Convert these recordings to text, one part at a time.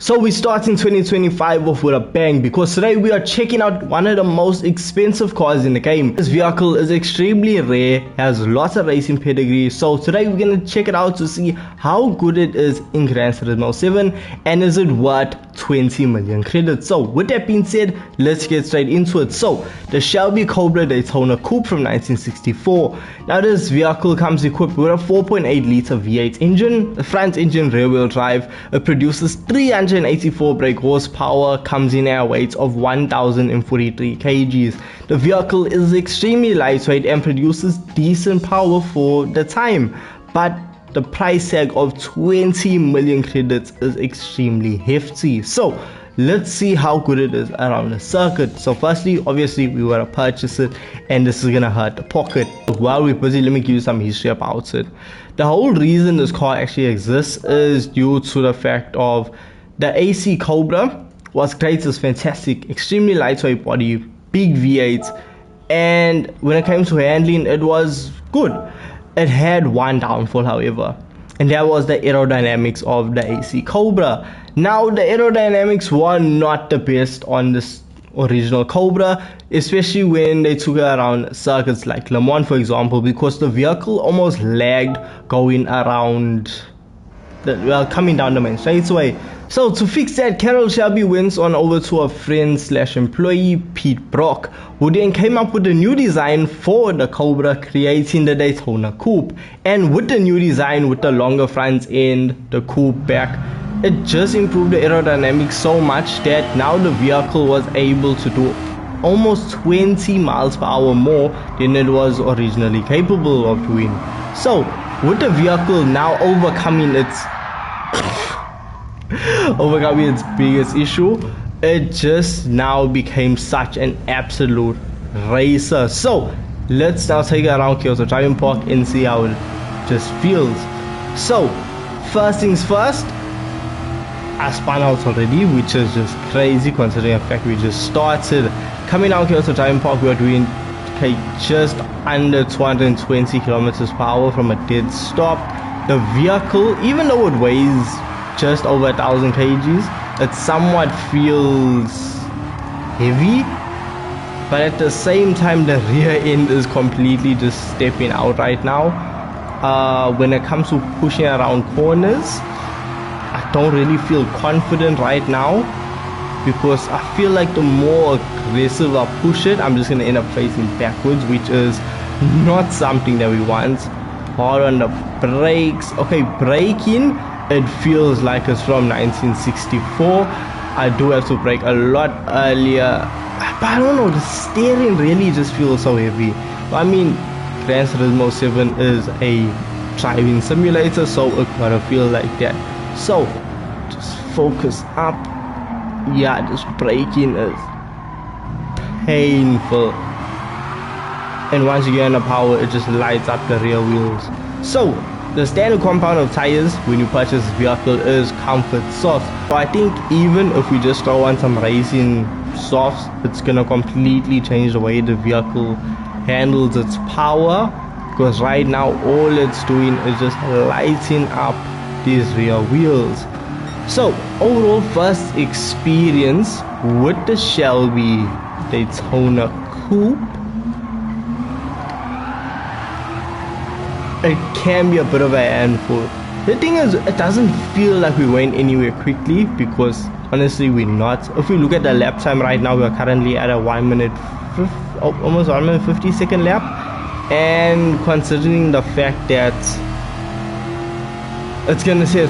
So we start in 2025 off with a bang, because today we are checking out one of the most expensive cars in the game. This vehicle is extremely rare, has lots of racing pedigree, so today we're going to check it out to see how good it is in Gran Turismo 7 and is it worth 20 million credits. So with that being said, let's get straight into it. So the Shelby Daytona Coupe from 1964. Now this vehicle comes equipped with a 4.8 liter V8 engine, a front engine rear wheel drive. It produces 384 brake horsepower, comes in at a weight of 1043 kgs. The vehicle is extremely lightweight and produces decent power for the time, but the price tag of 20 million credits is extremely hefty. So let's see how good it is around the circuit. So firstly, obviously we want to purchase it, and this is gonna hurt the pocket. While we're busy, let me give you some history about it. The whole reason this car actually exists is due to the fact of the AC Cobra was great, it was fantastic, extremely lightweight body, big V8, and when it came to handling, it was good. It had one downfall, however, and that was the aerodynamics of the AC Cobra. Now the aerodynamics were not the best on this original Cobra, especially when they took it around circuits like Le Mans, for example, because the vehicle almost lagged going around coming down the main straightaway. So to fix that, Carol Shelby went on over to a friend / employee, Pete Brock, who then came up with a new design for the Cobra, creating the Daytona Coupe. And with the new design, with the longer front end, the coupe back, it just improved the aerodynamics so much that now the vehicle was able to do almost 20 miles per hour more than it was originally capable of doing. So with the vehicle now overcoming its biggest issue, it just now became such an absolute racer. So let's now take it around Kyoto Driving Park and see how it just feels. So first things first, I spun out already, which is just crazy considering the fact we just started. Coming out Kyoto Driving Park, we are doing just under 220 kilometers per hour from a dead stop. The vehicle, even though it weighs just over 1000 kgs, it somewhat feels heavy, but at the same time the rear end is completely just stepping out right now. When it comes to pushing around corners, I don't really feel confident right now, because I feel like the more aggressive I push it, I'm just going to end up facing backwards, which is not something that we want. Hard on the brakes. Okay, braking, it feels like it's from 1964. I do have to brake a lot earlier, but I don't know, the steering really just feels so heavy. I mean, Gran Turismo 7 is a driving simulator, so it gotta feel like that. So just focus up. Yeah, this braking is painful, and once you get in the power, it just lights up the rear wheels. So the standard compound of tires when you purchase this vehicle is Comfort Soft. So I think even if we just throw on some racing softs, it's gonna completely change the way the vehicle handles its power, because right now all it's doing is just lighting up these rear wheels. So overall first experience with the Shelby Daytona Coupe, it can be a bit of a handful. The thing is, it doesn't feel like we went anywhere quickly, because honestly we're not. If we look at the lap time right now, we're currently at a almost 1 minute 50 second lap, and considering the fact that it's gonna say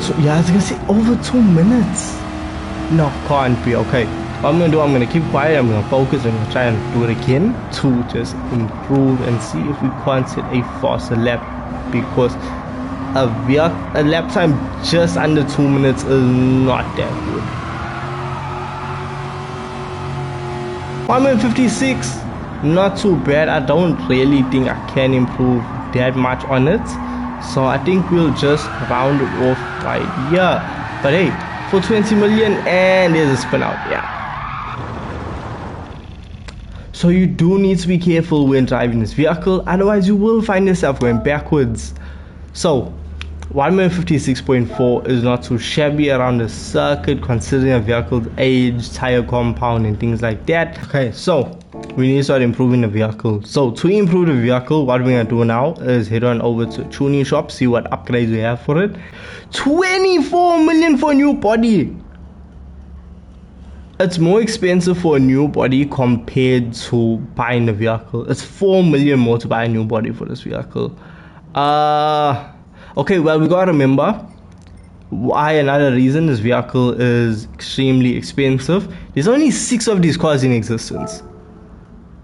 over 2 minutes. No, can't be. Okay, what I'm gonna do, I'm gonna keep quiet, I'm gonna focus, and I'm gonna try and do it again to just improve and see if we can't set a faster lap, because a lap time just under 2 minutes is not that good. 1 minute 56, not too bad. I don't really think I can improve that much on it, so I think we'll just round it off right here. But hey, for 20 million, and there's a spin out. Yeah, so you do need to be careful when driving this vehicle, otherwise you will find yourself going backwards. So 156.4 is not too shabby around the circuit considering a vehicle's age, tire compound and things like that. Okay, so we need to start improving the vehicle. So to improve the vehicle, what we're gonna do now is head on over to tuning shop, see what upgrades we have for it. 24 million for a new body. It's more expensive for a new body compared to buying the vehicle. It's 4 million more to buy a new body for this vehicle. Okay, well, we gotta remember why another reason this vehicle is extremely expensive. There's only 6 of these cars in existence.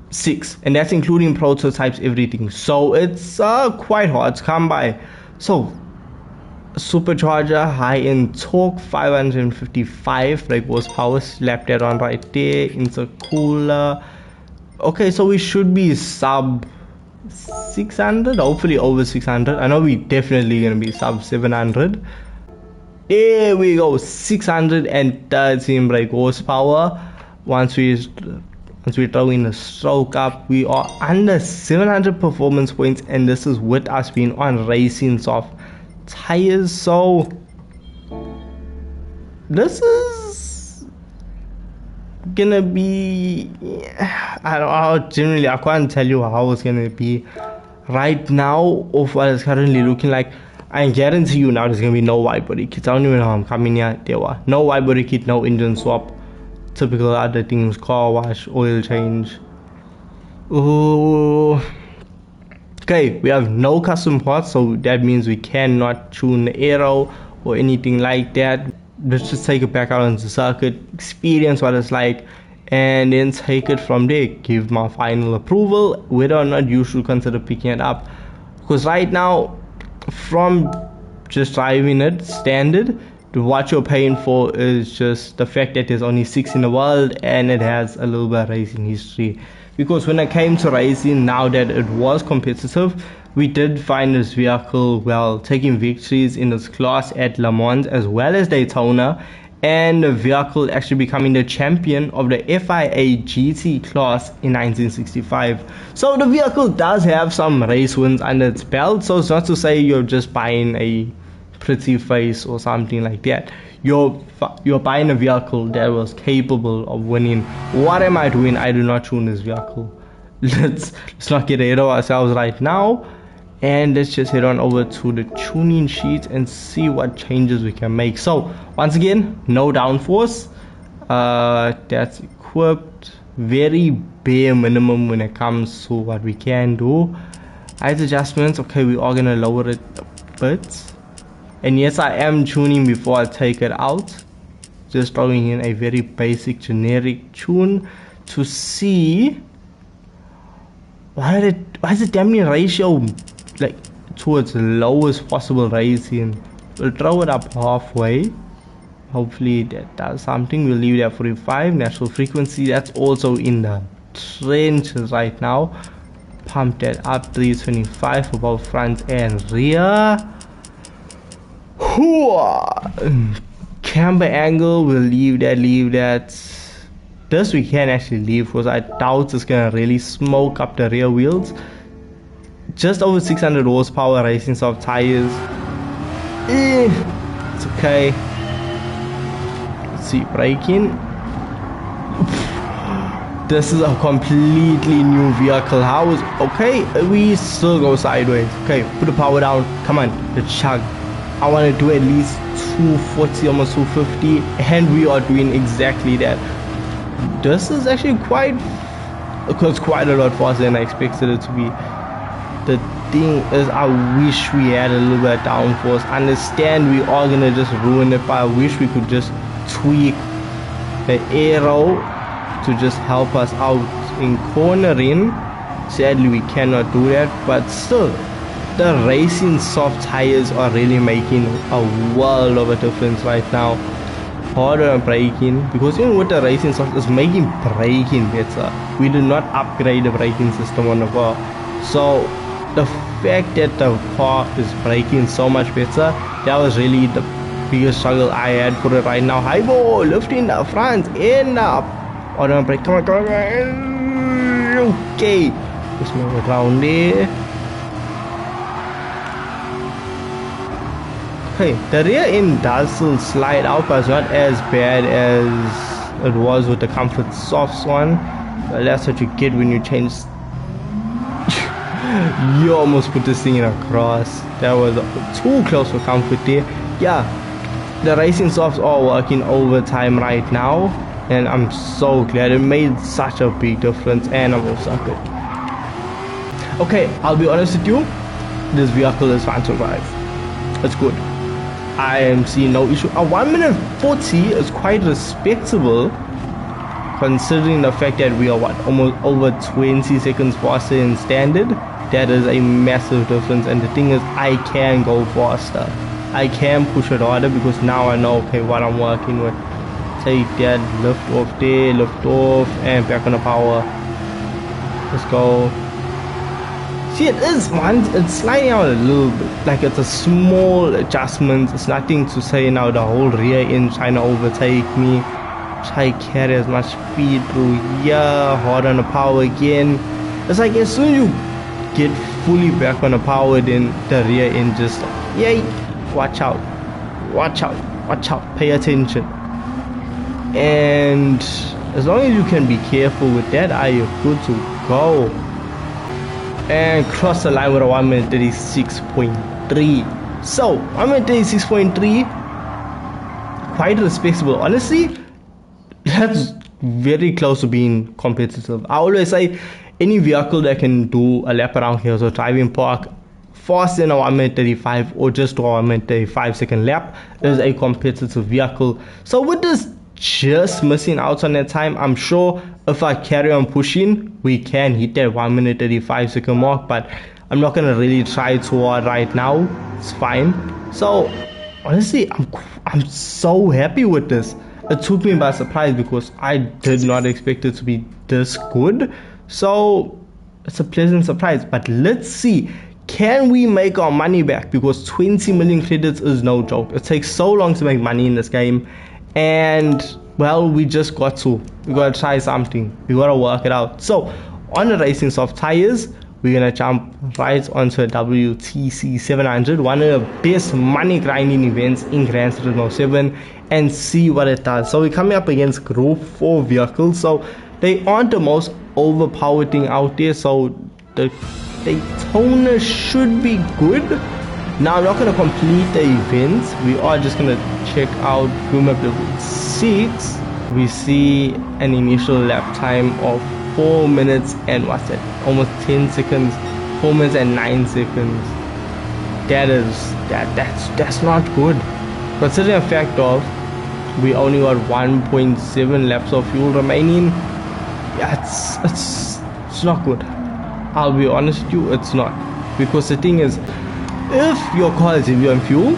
6, and that's including prototypes, everything. So it's quite hard to come by. So supercharger, high-end torque, 555 brake horsepower, slap that on right there. Intercooler. Okay, so we should be sub 600, hopefully over 600. I know we definitely gonna be sub 700. There we go, 613 brake horsepower. Once we throw in the stroke up, we are under 700 performance points, and this is with us being on racing soft tires. So this is gonna be, I don't know, generally I can't tell you how it's gonna be right now of what it's currently looking like. I guarantee you now there's gonna be no wide body kit. I don't even know how I'm coming here. There were no wide body kit, no engine swap, typical other things, car wash, oil change. Ooh. Okay, we have no custom parts, so that means we cannot tune the aero or anything like that. Let's just take it back out on the circuit, experience what it's like, and then take it from there. Give my final approval whether or not you should consider picking it up, because right now from just driving it standard, what you're paying for is just the fact that there's only 6 in the world and it has a little bit of racing history. Because when it came to racing, now that it was competitive, we did find this vehicle, well, taking victories in its class at Le Mans as well as Daytona, and the vehicle actually becoming the champion of the FIA GT class in 1965. So the vehicle does have some race wins under its belt, so it's not to say you're just buying a pretty face or something like that. You're buying a vehicle that was capable of winning. What am I doing? I do not tune this vehicle. Let's not get ahead of ourselves right now, and let's just head on over to the tuning sheet and see what changes we can make. So once again, no downforce, that's equipped, very bare minimum when it comes to what we can do. Height adjustments, okay, we are gonna lower it a bit. And yes, I am tuning before I take it out, just throwing in a very basic generic tune to see why is the damping ratio like towards the lowest possible rating. We'll throw it up halfway, hopefully that does something. We'll leave it at 45. Natural frequency, that's also in the trenches right now. Pump that up, 325 for both front and rear. Camber angle, we'll leave that. This we can actually leave because I doubt it's gonna really smoke up the rear wheels. Just over 600 horsepower, racing soft tires. It's okay. Let's see, braking. This is a completely new vehicle. How is okay? We still go sideways. Okay, put the power down. Come on, let's chug. I want to do at least 240, almost 250, and we are doing exactly that. This is actually quite a lot faster than I expected it to be. The thing is, I wish we had a little bit of downforce. Understand we are gonna just ruin it, but I wish we could just tweak the aero to just help us out in cornering. Sadly, we cannot do that, but still, the racing soft tires are really making a world of a difference right now. Harder on braking, because even with the racing soft, it's making braking better. We did not upgrade the braking system on the car, so the fact that the car is braking so much better, that was really the biggest struggle I had for it right now. High ball, lifting the front end up. Harder on brake, come on. Okay, just move it around there. Okay, the rear end does still slide out, but it's not as bad as it was with the Comfort Softs one. But that's what you get when you change. You almost put this thing in a cross. That was too close for comfort there. Yeah, the racing softs are working overtime right now, and I'm so glad. It made such a big difference, and I'm also good. Okay, I'll be honest with you, this vehicle is fun to drive. It's good. I am seeing no issue. A 1 minute 40 is quite respectable, considering the fact that we are almost over 20 seconds faster in standard. That is a massive difference, and the thing is, I can go faster. I can push it harder because now I know, okay, what I'm working with. Take that, lift off there, lift off, and back on the power. Let's go. See, it's sliding out a little bit, like it's a small adjustment. It's nothing to say now the whole rear end trying to overtake me. Try carry as much speed through here, hard on the power again. It's like as soon as you get fully back on the power, then the rear end just like, yay, watch out, watch out, watch out, pay attention. And as long as you can be careful with that, are you good to go? And cross the line with a 1 minute 36.3. So 1 minute 36.3, quite respectable. Honestly, that's very close to being competitive. I always say any vehicle that can do a lap around here, so driving park faster than a 1 minute 35 or just a 1 minute 35 second lap, is a competitive vehicle. So with this just missing out on that time, I'm sure if I carry on pushing, we can hit that 1 minute 35 second mark, but I'm not gonna really try too hard right now. It's fine. So honestly, I'm so happy with this. It took me by surprise because I did not expect it to be this good. So it's a pleasant surprise. But let's see, can we make our money back? Because 20 million credits is no joke. It takes so long to make money in this game, and well, we gotta try something. We gotta work it out. So on the racing soft tires, we're gonna jump right onto a WTC 700, one of the best money grinding events in Gran Turismo 7, and see what it does. So we're coming up against Group 4 vehicles, so they aren't the most overpowered thing out there, so the Daytona should be good. Now I'm not going to complete the events, we are just going to check out room up level 6. We see an initial lap time of 4 minutes and what's that, almost 10 seconds, 4 minutes and 9 seconds. That's not good, considering the fact of we only got 1.7 laps of fuel remaining. Yeah, it's not good. I'll be honest with you, it's not, because the thing is, if your car is heavy on fuel,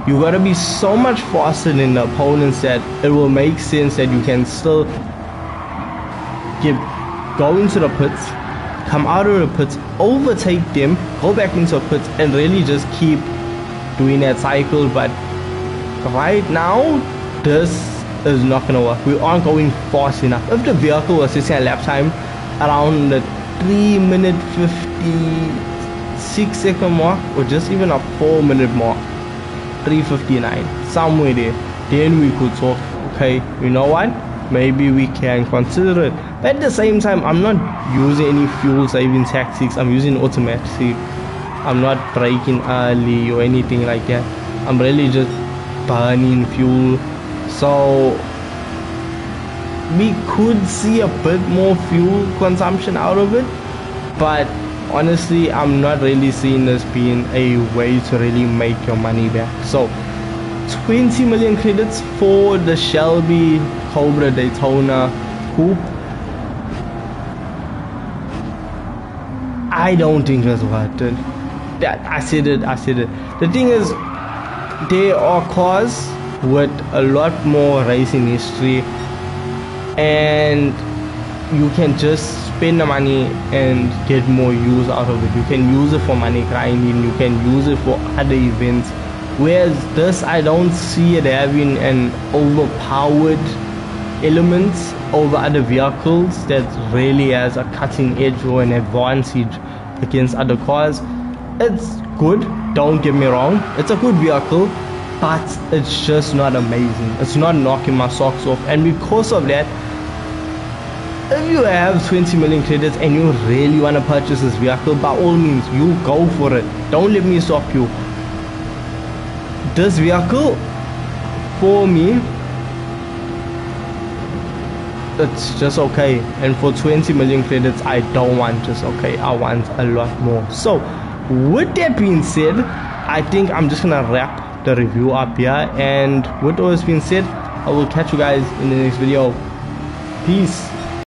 you gotta be so much faster than the opponents that it will make sense that you can still go into the pits, come out of the pits, overtake them, go back into the pits, and really just keep doing that cycle. But right now, this is not gonna work. We aren't going fast enough. If the vehicle was sitting at lap time around the 3 minute 56 second mark, or just even a 4 minute mark, 3:59, somewhere there, then we could talk, okay, you know what, maybe we can consider it. But at the same time, I'm not using any fuel saving tactics. I'm using automatic. I'm not braking early or anything like that. I'm really just burning fuel. So we could see a bit more fuel consumption out of it, but honestly, I'm not really seeing this being a way to really make your money back. So 20 million credits for the Shelby Daytona Coupe. I don't think that's worth it. I said it. The thing is, there are cars with a lot more racing history, and you can just spend the money and get more use out of it. You can use it for money grinding, you can use it for other events, whereas this, I don't see it having an overpowered elements over other vehicles that really has a cutting edge or an advantage against other cars. It's good, don't get me wrong, it's a good vehicle, but it's just not amazing. It's not knocking my socks off, and because of that, if you have 20 million credits and you really want to purchase this vehicle, by all means, you go for it. Don't let me stop you. This vehicle, for me, it's just okay. And for 20 million credits, I don't want just okay. I want a lot more. So, with that being said, I think I'm just gonna wrap the review up here. And with all this being said, I will catch you guys in the next video. Peace.